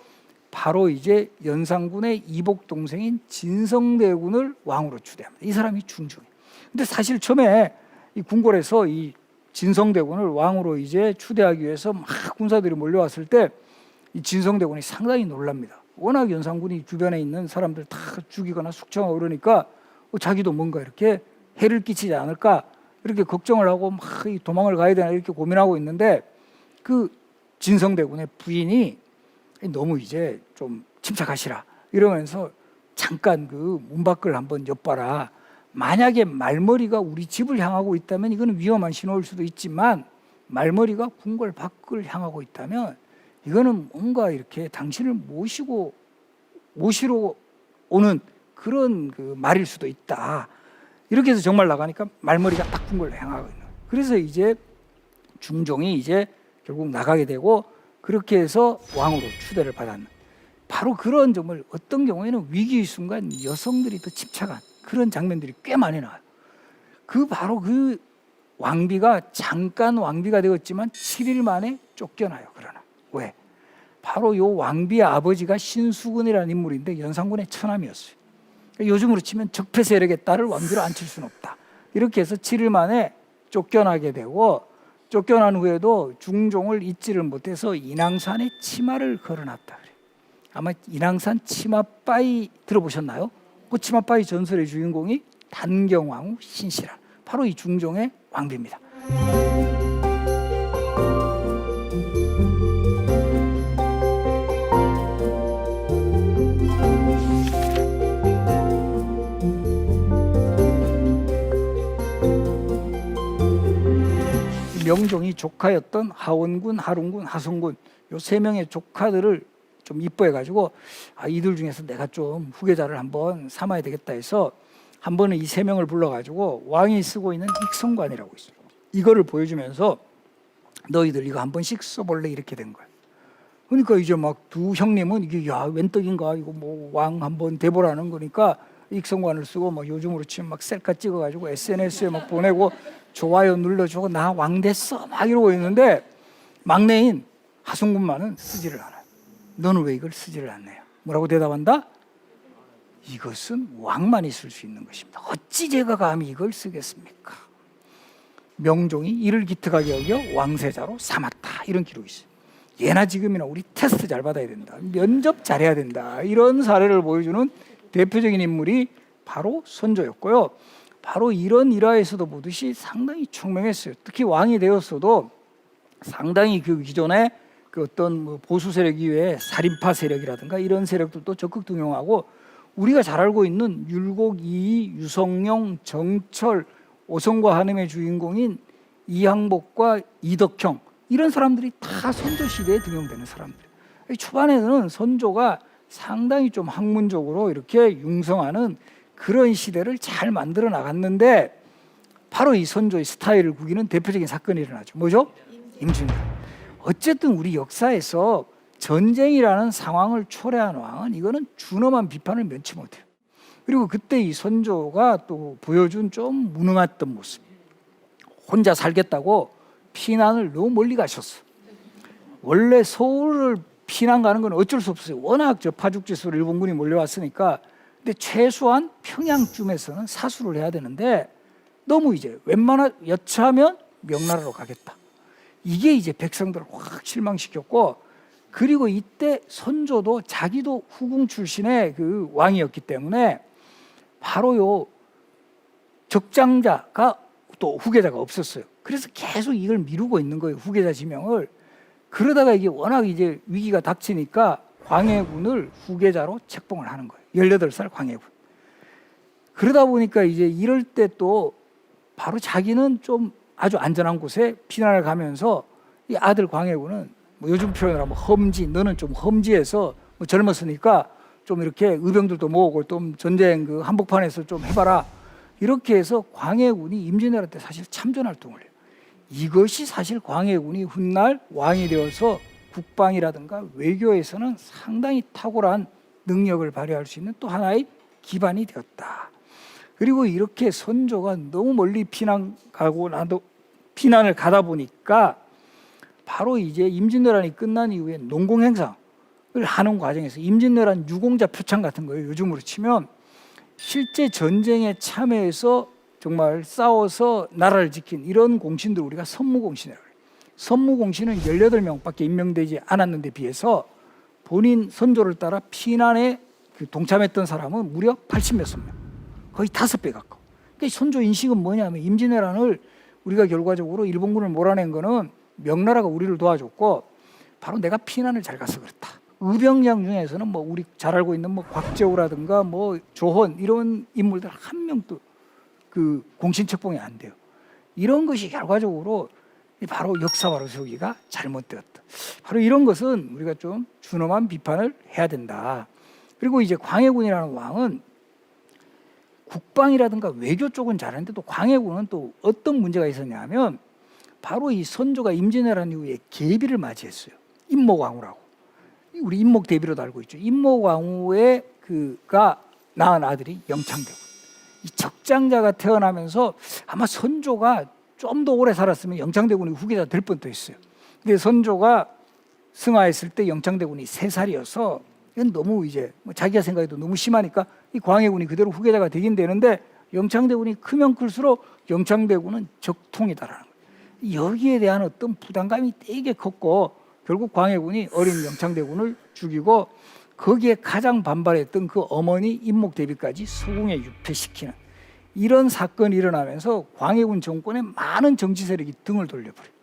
바로 이제 연산군의 이복 동생인 진성대군을 왕으로 추대합니다. 이 사람이 중종이에요. 근데 사실 처음에 이 궁궐에서 이 진성대군을 왕으로 이제 추대하기 위해서 막 군사들이 몰려왔을 때 이 진성대군이 상당히 놀랍니다. 워낙 연산군이 주변에 있는 사람들 다 죽이거나 숙청하고 그러니까 자기도 뭔가 이렇게 해를 끼치지 않을까 이렇게 걱정을 하고 막 도망을 가야 되나 이렇게 고민하고 있는데 그 진성대군의 부인이 너무 이제 좀 침착하시라 이러면서 잠깐 그 문 밖을 한번 엿봐라. 만약에 말머리가 우리 집을 향하고 있다면 이거는 위험한 신호일 수도 있지만 말머리가 궁궐 밖을 향하고 있다면 이거는 뭔가 이렇게 당신을 모시러 오는 그런 그 말일 수도 있다. 이렇게 해서 정말 나가니까 말머리가 딱 궁궐을 향하고 있는. 그래서 이제 중종이 이제 결국 나가게 되고 그렇게 해서 왕으로 추대를 받았는. 바로 그런 정말 어떤 경우에는 위기의 순간 여성들이 더 침착한 그런 장면들이 꽤 많이 나와요. 바로 그 왕비가 잠깐 왕비가 되었지만 7일 만에 쫓겨나요. 그러나 왜? 바로 요 왕비의 아버지가 신수군이라는 인물인데 연산군의 처남이었어요. 요즘으로 치면 적폐 세력의 딸을 왕비로 앉힐 수는 없다. 이렇게 해서 7일 만에 쫓겨나게 되고 쫓겨난 후에도 중종을 잊지를 못해서 인왕산에 치마를 걸어놨다. 아마 인왕산 치마바위 들어보셨나요? 그 치마바위 전설의 주인공이 단경왕후 신씨라 바로 이 중종의 왕비입니다. 명종이 조카였던 하원군, 하룬군, 하성군 요 세 명의 조카들을 좀 이뻐해가지고 이들 중에서 내가 좀 후계자를 한번 삼아야 되겠다 해서 한 번은 이 세 명을 불러가지고 왕이 쓰고 있는 익성관이라고 있어요. 이거를 보여주면서 너희들 이거 한 번씩 써볼래 이렇게 된 거예요. 그러니까 이제 막 두 형님은 이게 웬 떡인가 이거 뭐 왕 한번 대보라는 거니까 익성관을 쓰고 막 요즘으로 치면 막 셀카 찍어가지고 SNS에 막 보내고 좋아요 눌러주고 나 왕 됐어 막 이러고 있는데 막내인 하성군만은 쓰지를 않아요. 너는 왜 이걸 쓰지를 않네요? 뭐라고 대답한다? 이것은 왕만이 쓸 수 있는 것입니다. 어찌 제가 감히 이걸 쓰겠습니까? 명종이 이를 기특하게 여겨 왕세자로 삼았다. 이런 기록이 있어요. 예나 지금이나 우리 테스트 잘 받아야 된다. 면접 잘해야 된다. 이런 사례를 보여주는 대표적인 인물이 바로 선조였고요. 바로 이런 일화에서도 보듯이 상당히 총명했어요. 특히 왕이 되었어도 상당히 그 기존에 그 어떤 보수 세력 이외에 살인파 세력이라든가 이런 세력들도 적극 등용하고 우리가 잘 알고 있는 율곡, 이이, 유성룡, 정철, 오성과 한음의 주인공인 이항복과 이덕형 이런 사람들이 다 선조 시대에 등용되는 사람들. 초반에는 선조가 상당히 좀 학문적으로 이렇게 융성하는 그런 시대를 잘 만들어 나갔는데 바로 이 선조의 스타일을 구기는 대표적인 사건이 일어나죠. 뭐죠? 임진왜란. 어쨌든 우리 역사에서 전쟁이라는 상황을 초래한 왕은 이거는 준엄한 비판을 면치 못해요. 그리고 그때 이 선조가 또 보여준 좀 무능했던 모습. 혼자 살겠다고 피난을 너무 멀리 가셨어. 원래 서울을 피난 가는 건 어쩔 수 없어요. 워낙 저 파죽지수로 일본군이 몰려왔으니까. 근데 최소한 평양쯤에서는 사수를 해야 되는데 너무 이제 여차하면 명나라로 가겠다. 이게 이제 백성들을 확 실망시켰고 그리고 이때 선조도 자기도 후궁 출신의 그 왕이었기 때문에 바로 요 적장자가 또 후계자가 없었어요. 그래서 계속 이걸 미루고 있는 거예요. 후계자 지명을. 그러다가 이게 워낙 이제 위기가 닥치니까 광해군을 후계자로 책봉을 하는 거예요. 18살 광해군. 그러다 보니까 이제 이럴 때 또 바로 자기는 좀 아주 안전한 곳에 피난을 가면서 이 아들 광해군은 뭐 요즘 표현으로 하면 험지, 너는 좀 험지에서 뭐 젊었으니까 좀 이렇게 의병들도 모으고 좀 전쟁 그 한복판에서 좀 해봐라. 이렇게 해서 광해군이 임진왜란 때 사실 참전 활동을 해요. 이것이 사실 광해군이 훗날 왕이 되어서 국방이라든가 외교에서는 상당히 탁월한 능력을 발휘할 수 있는 또 하나의 기반이 되었다. 그리고 이렇게 선조가 너무 멀리 피난을 가다 보니까 바로 이제 임진왜란이 끝난 이후에 농공행상을 하는 과정에서 임진왜란 유공자 표창 같은 거예요. 요즘으로 치면 실제 전쟁에 참여해서 정말 싸워서 나라를 지킨 이런 공신들 우리가 선무공신이라고 해요. 선무공신은 18명밖에 임명되지 않았는데 비해서 본인 선조를 따라 피난에 그 동참했던 사람은 무려 80몇 명, 거의 5배 가까워. 그러니까 선조 인식은 뭐냐면 임진왜란을 우리가 결과적으로 일본군을 몰아낸 거는 명나라가 우리를 도와줬고 바로 내가 피난을 잘 가서 그렇다. 의병장 중에서는 뭐 우리 잘 알고 있는 뭐 곽재우라든가 뭐 조헌 이런 인물들 한 명도 그 공신책봉이 안 돼요. 이런 것이 결과적으로 바로 역사 바로 세우기가 잘못되었다. 바로 이런 것은 우리가 좀 준엄한 비판을 해야 된다. 그리고 이제 광해군이라는 왕은 국방이라든가 외교 쪽은 잘하는데 또 광해군은 또 어떤 문제가 있었냐면 바로 이 선조가 임진왜란 이후에 계비를 맞이했어요. 임모광우라고. 우리 임목대비로도 알고 있죠. 임모광우의 그가 낳은 아들이 영창대군. 이 적장자가 태어나면서 아마 선조가 좀 더 오래 살았으면 영창대군이 후계자 될 뻔도 했어요. 근데 선조가 승하했을 때 영창대군이 3살이어서 이건 너무 이제 자기가 생각해도 너무 심하니까 이 광해군이 그대로 후계자가 되긴 되는데 영창대군이 크면 클수록 영창대군은 적통이다라는 거예요. 여기에 대한 어떤 부담감이 되게 컸고 결국 광해군이 어린 영창대군을 죽이고 거기에 가장 반발했던 그 어머니 임목대비까지 서궁에 유폐시키는 이런 사건이 일어나면서 광해군 정권에 많은 정치 세력이 등을 돌려버려요.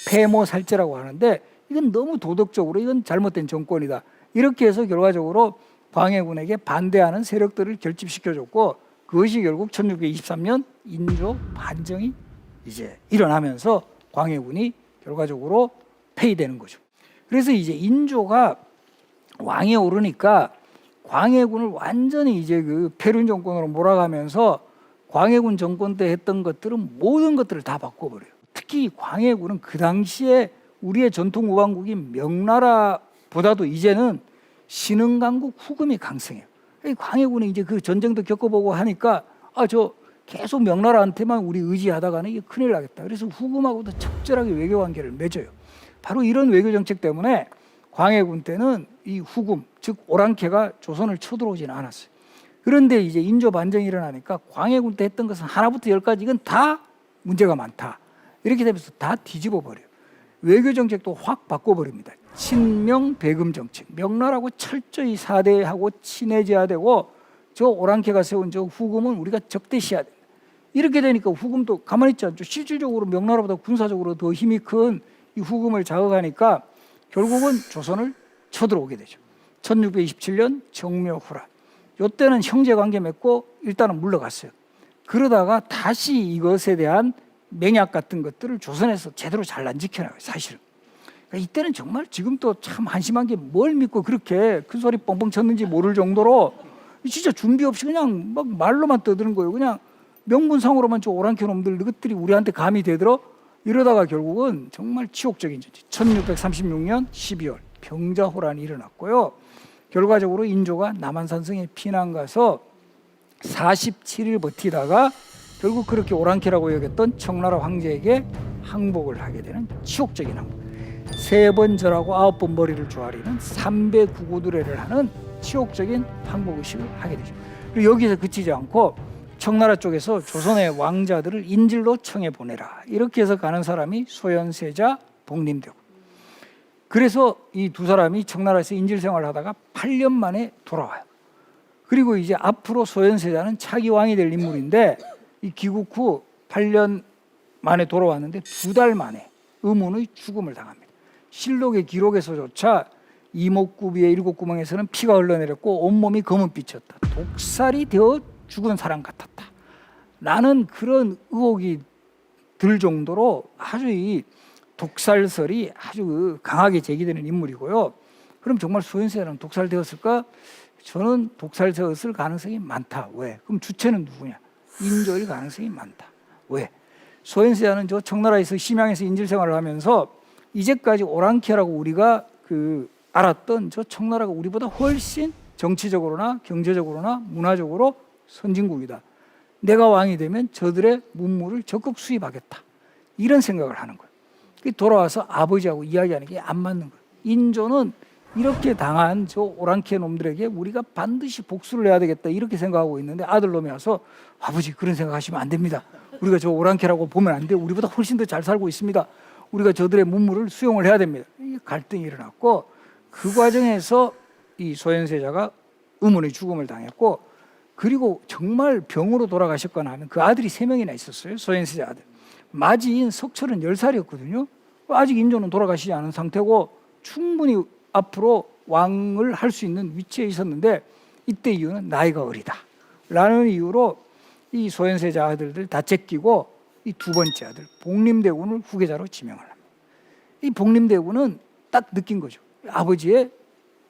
폐모살제라고 하는데 이건 너무 도덕적으로 이건 잘못된 정권이다. 이렇게 해서 결과적으로 광해군에게 반대하는 세력들을 결집시켜줬고 그것이 결국 1623년 인조 반정이 이제 일어나면서 광해군이 결과적으로 폐위되는 거죠. 그래서 이제 인조가 왕에 오르니까 광해군을 완전히 이제 그 패륜 정권으로 몰아가면서 광해군 정권 때 했던 것들은 모든 것들을 다 바꿔버려요. 특히 광해군은 그 당시에 우리의 전통 우방국인 명나라보다도 이제는 신흥강국 후금이 강성해요. 광해군이 이제 그 전쟁도 겪어보고 하니까 저 계속 명나라한테만 우리 의지하다가는 이게 큰일 나겠다. 그래서 후금하고도 적절하게 외교 관계를 맺어요. 바로 이런 외교 정책 때문에 광해군 때는 이 후금, 즉 오랑캐가 조선을 쳐들어오지는 않았어요. 그런데 이제 인조 반정이 일어나니까 광해군 때 했던 것은 하나부터 10까지 이건 다 문제가 많다. 이렇게 되면서 다 뒤집어 버려요. 외교 정책도 확 바꿔버립니다. 친명 배금 정책. 명나라하고 철저히 사대하고 친해져야 되고 저 오랑캐가 세운 저 후금은 우리가 적대시해야 된다. 이렇게 되니까 후금도 가만히 있지 않죠. 실질적으로 명나라보다 군사적으로 더 힘이 큰 이 후금을 자극하니까 결국은 조선을 쳐들어오게 되죠. 1627년 정묘후란. 이때는 형제관계 맺고 일단은 물러갔어요. 그러다가 다시 이것에 대한 맹약 같은 것들을 조선에서 제대로 잘 안 지켜나가요. 사실은. 그러니까 이때는 정말 지금도 참 한심한 게 뭘 믿고 그렇게 큰 소리 뻥뻥 쳤는지 모를 정도로 진짜 준비 없이 그냥 막 말로만 떠드는 거예요. 그냥 명분상으로만 저 오랑캐 놈들 그것들이 우리한테 감이 되들어 이러다가 결국은 정말 치욕적인 전쟁. 1636년 12월 병자호란이 일어났고요. 결과적으로 인조가 남한산성에 피난 가서 47일 버티다가 결국 그렇게 오랑캐라고 여겼던 청나라 황제에게 항복을 하게 되는 치욕적인 항복. 3번 절하고 9번 머리를 조아리는 3배 구구두례를 하는 치욕적인 항복의식을 하게 되죠. 그리고 여기서 그치지 않고 청나라 쪽에서 조선의 왕자들을 인질로 청해 보내라. 이렇게 해서 가는 사람이 소현세자, 복림대군. 그래서 이 두 사람이 청나라에서 인질 생활을 하다가 8년 만에 돌아와요. 그리고 이제 앞으로 소현세자는 차기 왕이 될 인물인데 이 귀국 후 8년 만에 돌아왔는데 2달 만에 의문의 죽음을 당합니다. 실록의 기록에서조차 이목구비의 7구멍에서는 피가 흘러내렸고 온몸이 검은빛이었다. 독살이 되어 죽은 사람 같았다. 라는 그런 의혹이 들 정도로 아주 이 독살설이 아주 강하게 제기되는 인물이고요. 그럼 정말 소현세자는 독살되었을까? 저는 독살되었을 가능성이 많다. 왜? 그럼 주체는 누구냐? 인조일 가능성이 많다. 왜? 소현세자는 저 청나라에서 심양에서 인질 생활을 하면서 이제까지 오랑캐라고 우리가 알았던 저 청나라가 우리보다 훨씬 정치적으로나 경제적으로나 문화적으로 선진국이다. 내가 왕이 되면 저들의 문물을 적극 수입하겠다. 이런 생각을 하는 거예요. 돌아와서 아버지하고 이야기하는 게 안 맞는 거예요. 인조는 이렇게 당한 저 오랑캐 놈들에게 우리가 반드시 복수를 해야 되겠다 이렇게 생각하고 있는데 아들놈이 와서 아버지 그런 생각하시면 안 됩니다. 우리가 저 오랑캐라고 보면 안 돼요. 우리보다 훨씬 더 잘 살고 있습니다. 우리가 저들의 문물을 수용을 해야 됩니다. 갈등이 일어났고 그 과정에서 이 소현세자가 의문의 죽음을 당했고, 그리고 정말 병으로 돌아가셨거나 하면 그 아들이 3명이나 있었어요. 소현세자 아들. 마지인 석철은 10살이었거든요. 아직 인조는 돌아가시지 않은 상태고 충분히 앞으로 왕을 할 수 있는 위치에 있었는데, 이때 이유는 나이가 어리다 라는 이유로 이 소현세자 아들들 다 제끼고 이 두 번째 아들 복림대군을 후계자로 지명을 합니다. 이 복림대군은 딱 느낀 거죠. 아버지의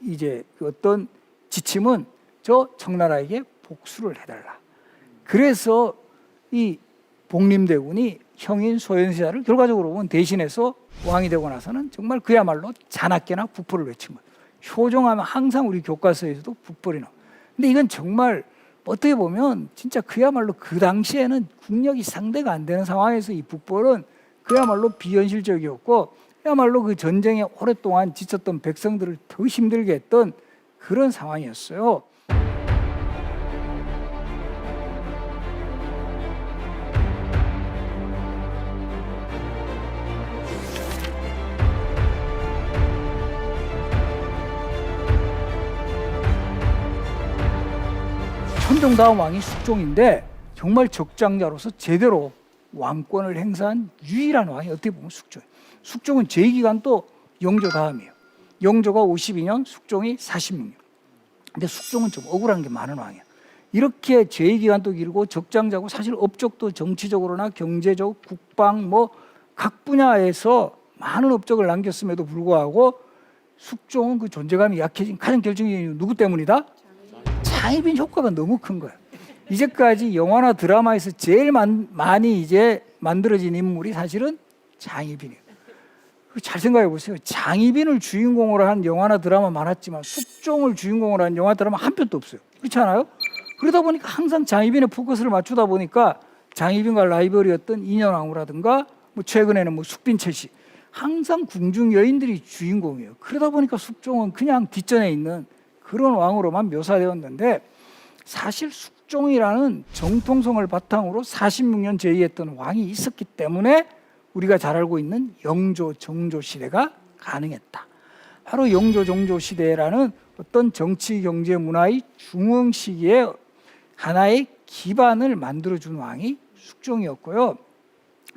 이제 그 어떤 지침은 저 청나라에게 복수를 해달라. 그래서 이 복림대군이 형인 소현세자를 결과적으로 보면 대신해서 왕이 되고 나서는 정말 그야말로 자나깨나 부포를 외친 거예요. 효종하면 항상 우리 교과서에서도 부포리 나와요. 근데 이건 정말 어떻게 보면 진짜 그야말로 그 당시에는 국력이 상대가 안 되는 상황에서 이 북벌은 그야말로 비현실적이었고, 그야말로 그 전쟁에 오랫동안 지쳤던 백성들을 더 힘들게 했던 그런 상황이었어요. 천종 다음 왕이 숙종인데 정말 적장자로서 제대로 왕권을 행사한 유일한 왕이 어떻게 보면 숙종이에요. 숙종은 제위기간도 영조 다음이에요. 영조가 52년, 숙종이 46년. 근데 숙종은 좀 억울한 게 많은 왕이에요. 이렇게 제위기간도 길고 적장자고 사실 업적도 정치적으로나 경제적, 국방 뭐 각 분야에서 많은 업적을 남겼음에도 불구하고 숙종은 그 존재감이 약해진 가장 결정적인 이유 누구 때문이다? 장희빈 효과가 너무 큰 거예요. 이제까지 영화나 드라마에서 제일 많이 이제 만들어진 인물이 사실은 장희빈이에요. 잘 생각해 보세요. 장희빈을 주인공으로 한 영화나 드라마 많았지만 숙종을 주인공으로 한 영화 드라마 한 편도 없어요. 그렇지 않아요? 그러다 보니까 항상 장희빈의 포커스를 맞추다 보니까 장희빈과 라이벌이었던 인현왕후라든가 뭐 최근에는 뭐 숙빈채 씨, 항상 궁중 여인들이 주인공이에요. 그러다 보니까 숙종은 그냥 뒷전에 있는 그런 왕으로만 묘사되었는데, 사실 숙종이라는 정통성을 바탕으로 46년 제위했던 왕이 있었기 때문에 우리가 잘 알고 있는 영조, 정조 시대가 가능했다. 바로 영조, 정조 시대라는 어떤 정치, 경제, 문화의 중흥 시기에 하나의 기반을 만들어준 왕이 숙종이었고요.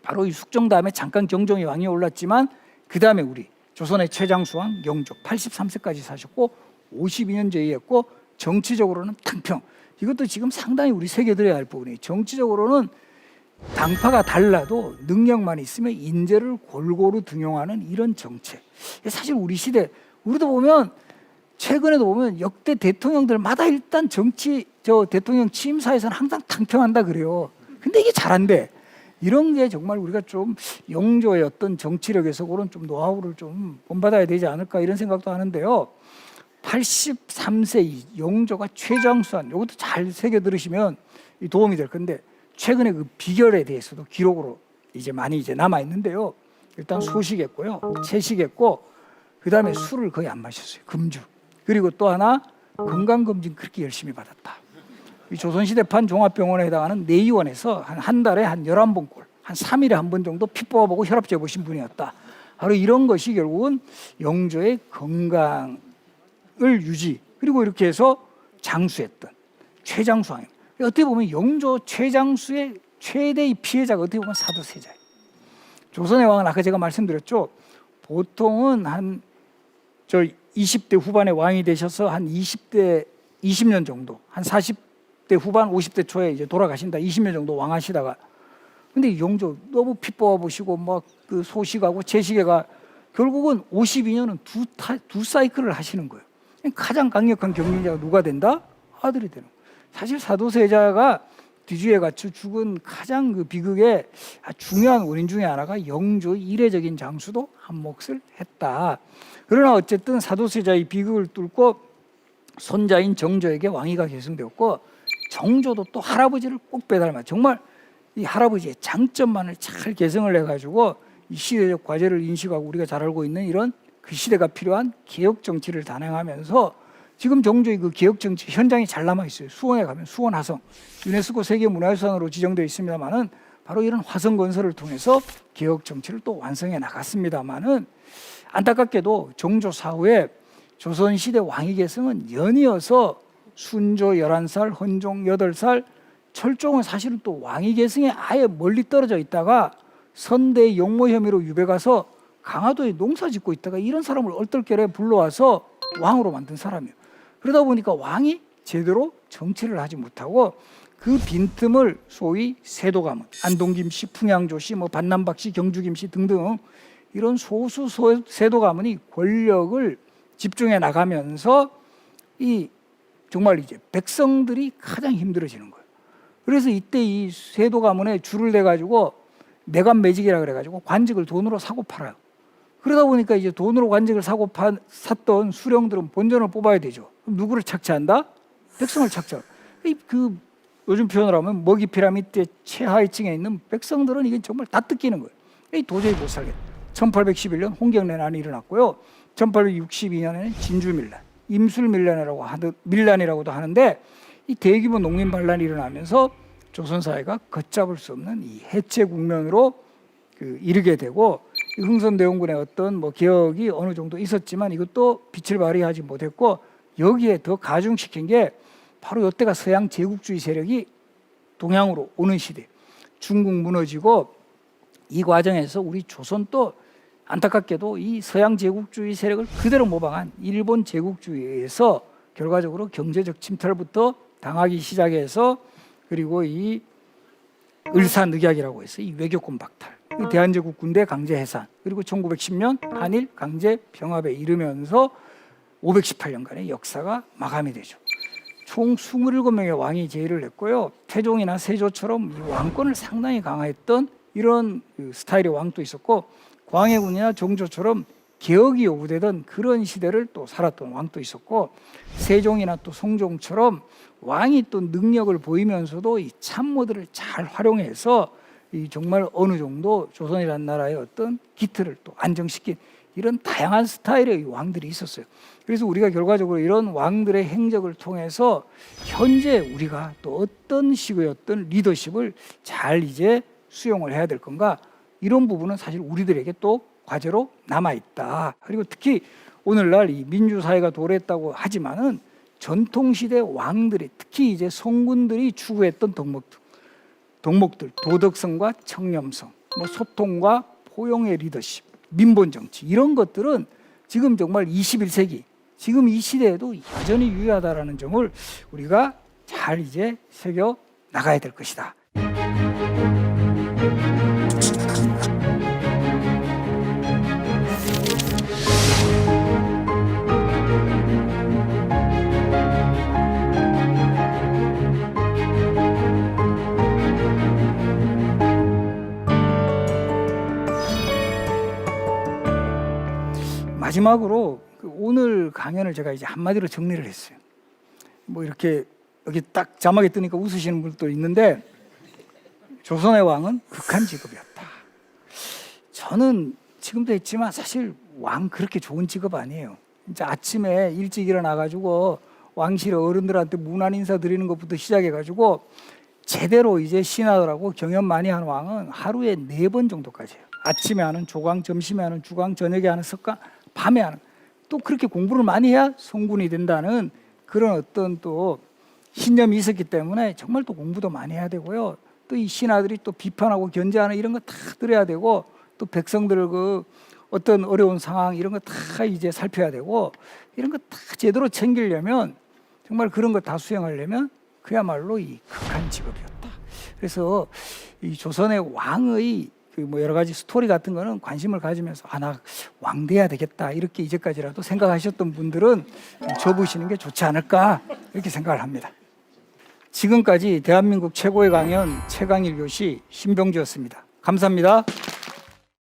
바로 이 숙종 다음에 잠깐 경종이 왕이 올랐지만 그 다음에 우리 조선의 최장수왕 영조 83세까지 사셨고 52년 제위했고, 정치적으로는 탕평. 이것도 지금 상당히 우리 새겨들어야 할 부분이에요. 정치적으로는 당파가 달라도 능력만 있으면 인재를 골고루 등용하는 이런 정책. 사실 우리 시대, 우리도 보면 최근에도 보면 역대 대통령들마다 일단 대통령 취임사에서는 항상 탕평한다 그래요. 근데 이게 잘 안 돼. 이런 게 정말 우리가 좀 영조의 어떤 정치력에서 그런 좀 노하우를 좀 본받아야 되지 않을까 이런 생각도 하는데요. 83세 이 영조가 최장수한, 이것도 잘 새겨 들으시면 도움이 될 건데, 최근에 그 비결에 대해서도 기록으로 이제 많이 이제 남아 있는데요. 일단 소식했고요, 채식했고, 그 다음에 술을 거의 안 마셨어요. 금주. 그리고 또 하나 건강검진 그렇게 열심히 받았다. 이 조선시대판 종합병원에 해당하는 내의원에서 한 달에 한 11번꼴, 한 3일에 한 번 정도 피 뽑아보고 혈압 재보신 분이었다. 바로 이런 것이 결국은 영조의 건강을 유지, 그리고 이렇게 해서 장수했던 최장수왕입니다. 어떻게 보면 영조 최장수의 최대의 피해자가 어떻게 보면 사도세자예요. 조선의 왕은 아까 제가 말씀드렸죠. 보통은 한 20대 후반에 왕이 되셔서 한 20년 정도, 한 40대 후반, 50대 초에 이제 돌아가신다. 20년 정도 왕하시다가, 근데 영조 너무 피 뽑아보시고 막 그 소식하고 채식애가 결국은 52년은 두 사이클을 하시는 거예요. 가장 강력한 경쟁자가 누가 된다? 아들이 되는 거예요. 사실 사도세자가 뒤주에 갇혀 죽은 가장 그 비극의 중요한 원인 중에 하나가 영조의 이례적인 장수도 한 몫을 했다. 그러나 어쨌든 사도세자의 비극을 뚫고 손자인 정조에게 왕위가 계승되었고, 정조도 또 할아버지를 꼭 빼닮아 정말 이 할아버지의 장점만을 잘 개성을 해가지고 이 시대적 과제를 인식하고 우리가 잘 알고 있는 이런 그 시대가 필요한 개혁 정치를 단행하면서 지금 정조의 그 개혁 정치 현장이 잘 남아 있어요. 수원에 가면 수원 화성, 유네스코 세계 문화유산으로 지정되어 있습니다만은 바로 이런 화성 건설을 통해서 개혁 정치를 또 완성해 나갔습니다만은, 안타깝게도 정조 사후에 조선시대 왕위 계승은 연이어서 순조 11살, 헌종 8살, 철종은 사실은 또 왕위 계승에 아예 멀리 떨어져 있다가 선대 용모 혐의로 유배 가서 강화도에 농사 짓고 있다가 이런 사람을 얼떨결에 불러와서 왕으로 만든 사람이에요. 그러다 보니까 왕이 제대로 정치를 하지 못하고 그 빈틈을 소위 세도 가문, 안동김씨, 풍양조씨, 반남박씨, 경주김씨 등등 이런 소수 세도 가문이 권력을 집중해 나가면서 이 정말 이제 백성들이 가장 힘들어지는 거예요. 그래서 이때 이 세도 가문에 줄을 내 가지고 내관 매직이라 그래 가지고 관직을 돈으로 사고 팔아요. 그러다 보니까 이제 돈으로 관직을 샀던 수령들은 본전을 뽑아야 되죠. 그럼 누구를 착취한다? 백성을 착취하고. 그 요즘 표현을 하면 먹이 피라미드 최하위층에 있는 백성들은 이게 정말 다 뜯기는 거예요. 도저히 못 살겠다. 1811년 홍경래난이 일어났고요. 1862년에는 진주밀란, 밀란이라고도 하는데 이 대규모 농민 반란이 일어나면서 조선 사회가 걷잡을 수 없는 이 해체 국면으로 이르게 되고 흥선대원군의 어떤 개혁이 어느 정도 있었지만 이것도 빛을 발휘하지 못했고 여기에 더 가중시킨 게 바로 이때가 서양 제국주의 세력이 동양으로 오는 시대. 중국 무너지고 이 과정에서 우리 조선도 안타깝게도 이 서양 제국주의 세력을 그대로 모방한 일본 제국주의에서 결과적으로 경제적 침탈부터 당하기 시작해서 그리고 이 을사늑약이라고 해서 이 외교권 박탈, 대한제국 군대 강제 해산, 그리고 1910년 한일 강제 병합에 이르면서 518년간의 역사가 마감이 되죠. 총 27명의 왕이 제의를 했고요. 태종이나 세조처럼 이 왕권을 상당히 강화했던 이런 스타일의 왕도 있었고 광해군이나 정조처럼 개혁이 요구되던 그런 시대를 또 살았던 왕도 있었고 세종이나 또 성종처럼 왕이 또 능력을 보이면서도 이 참모들을 잘 활용해서 이 정말 어느 정도 조선이라는 나라의 어떤 기틀을 또 안정시킨 이런 다양한 스타일의 왕들이 있었어요. 그래서 우리가 결과적으로 이런 왕들의 행적을 통해서 현재 우리가 또 어떤 식의 어떤 리더십을 잘 이제 수용을 해야 될 건가, 이런 부분은 사실 우리들에게 또 과제로 남아있다. 그리고 특히 오늘날 이 민주사회가 도래했다고 하지만은 전통시대 왕들이 특히 이제 성군들이 추구했던 덕목들, 도덕성과 청렴성, 소통과 포용의 리더십, 민본정치, 이런 것들은 지금 정말 21세기 지금 이 시대에도 여전히 유효하다라는 점을 우리가 잘 이제 새겨 나가야 될 것이다. 마지막으로 오늘 강연을 제가 이제 한마디로 정리를 했어요. 이렇게 여기 딱 자막에 뜨니까 웃으시는 분들도 있는데, 조선의 왕은 극한 직업이었다. 저는 지금도 했지만 사실 왕 그렇게 좋은 직업 아니에요. 이제 아침에 일찍 일어나가지고 왕실 어른들한테 문안 인사 드리는 것부터 시작해가지고 제대로 이제 신하들하고 경연 많이 하는 왕은 하루에 4번 정도까지 해요. 아침에 하는 조강, 점심에 하는 주강, 저녁에 하는 석강, 밤에 하는, 또 그렇게 공부를 많이 해야 성군이 된다는 그런 어떤 또 신념이 있었기 때문에 정말 또 공부도 많이 해야 되고요. 또 이 신하들이 또 비판하고 견제하는 이런 거 다 들어야 되고, 또 백성들 그 어떤 어려운 상황 이런 거 다 이제 살펴야 되고, 이런 거 다 제대로 챙기려면 정말 그런 거 다 수행하려면 그야말로 이 극한 직업이었다. 그래서 이 조선의 왕의 여러 가지 스토리 같은 거는 관심을 가지면서 나 왕 돼야 되겠다 이렇게 이제까지라도 생각하셨던 분들은 좀 접으시는 게 좋지 않을까 이렇게 생각을 합니다. 지금까지 대한민국 최고의 강연 최강일 교시 신병주였습니다. 감사합니다.